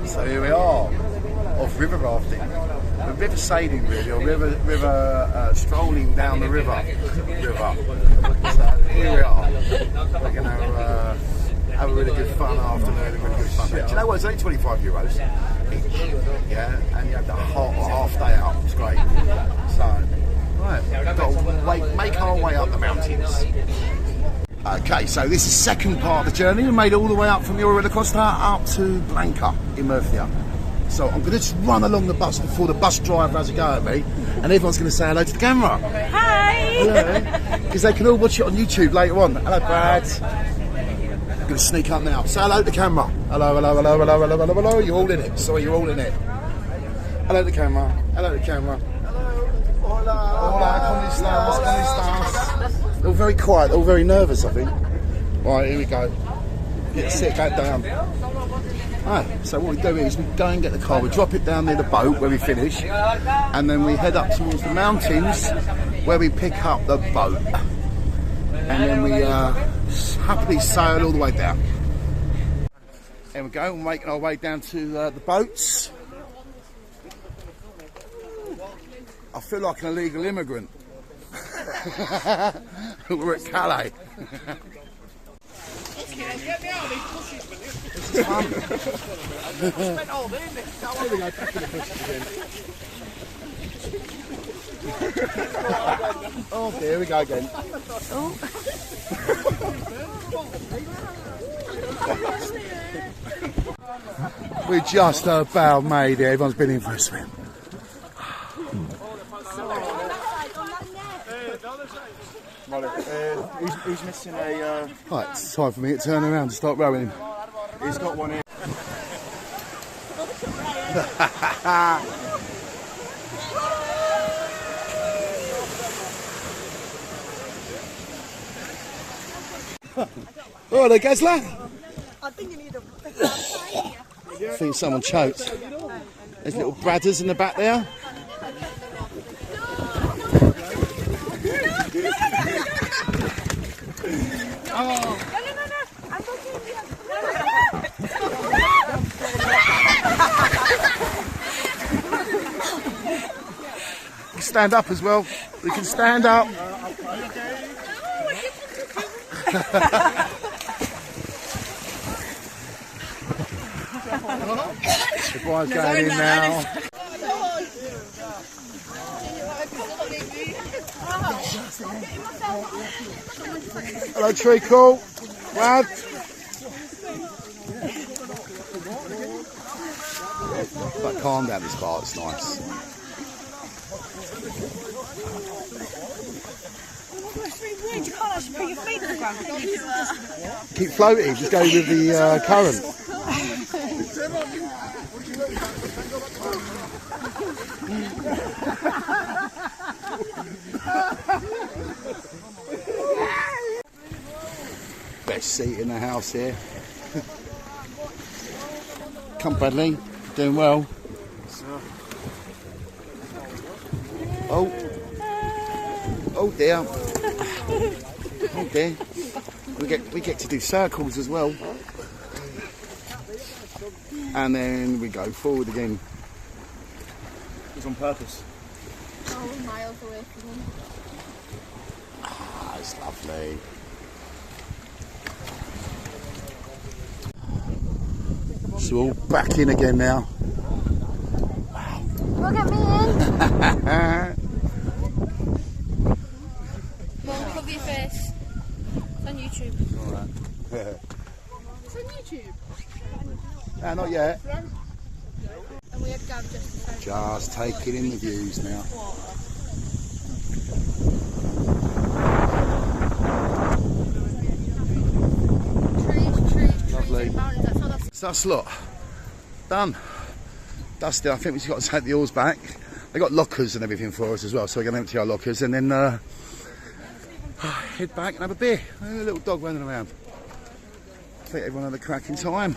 So here we are, off river rafting. We're river sailing really, or river strolling down the river. So here we are. We're going to have a really good fun afternoon, a really good fun day. Do you know what, it's only €25 each, yeah, and you have the whole half day out, it's great. So, right, we've got to make our way up the mountains. Okay, so this is the second part of the journey. We made it all the way up from the River Costa up to Blanca in Murcia. So I'm going to just run along the bus before the bus driver has a go at me, and everyone's going to say hello to the camera. Hi! Hello, because they can all watch it on YouTube later on. Hello, Brad. I'm going to sneak up now. Say hello to the camera. Hello, hello, hello, hello, hello, hello, hello. You're all in it. Sorry, you're all in it. Hello to the camera. Hello to the camera. Hello. Hola. Hola. ¿Cómo estás? They're all very quiet, they're all very nervous, I think. Right, here we go. Yeah, sit back down. Right, so what we do is we go and get the car, we drop it down near the boat where we finish, and then we head up towards the mountains where we pick up the boat. And then we happily sail all the way down. There we go, we're making our way down to the boats. I feel like an illegal immigrant. We're at Calais. This is fun. Oh dear, here we go again. Oh. We're just about made it. Everyone's been in for a swim. He's missing a... Right, it's time for me to turn around and start rowing. He's got one here. Oh, there, Gazla. I think you need a... I think someone choked. There's little bradders in the back there. No. I'm You can stand up as well. You can stand up. The boy's going in now. Hello, Treacle. Brad. But calm down this part, it's nice. You can't actually put your feet on the ground. Keep floating, just go with the current. Best seat in the house here. Come Bradley, doing well. Oh. Oh dear. Oh dear. We get to do circles as well. And then we go forward again. It's on purpose. Oh, miles away from him. Ah, it's lovely. So we're all back in again now. Look at me in. Mom, cover your face. It's on YouTube. Alright. It's on YouTube. Not yet. And we had Gav Just taking in the views now. Trees, Lovely. mountains. That's all that's... So that's lot. Done. Dusty, I think we've got to take the oars back. They got lockers and everything for us as well, so we're going to empty our lockers and then head back and have a beer. A little dog running around. I think everyone had a cracking time.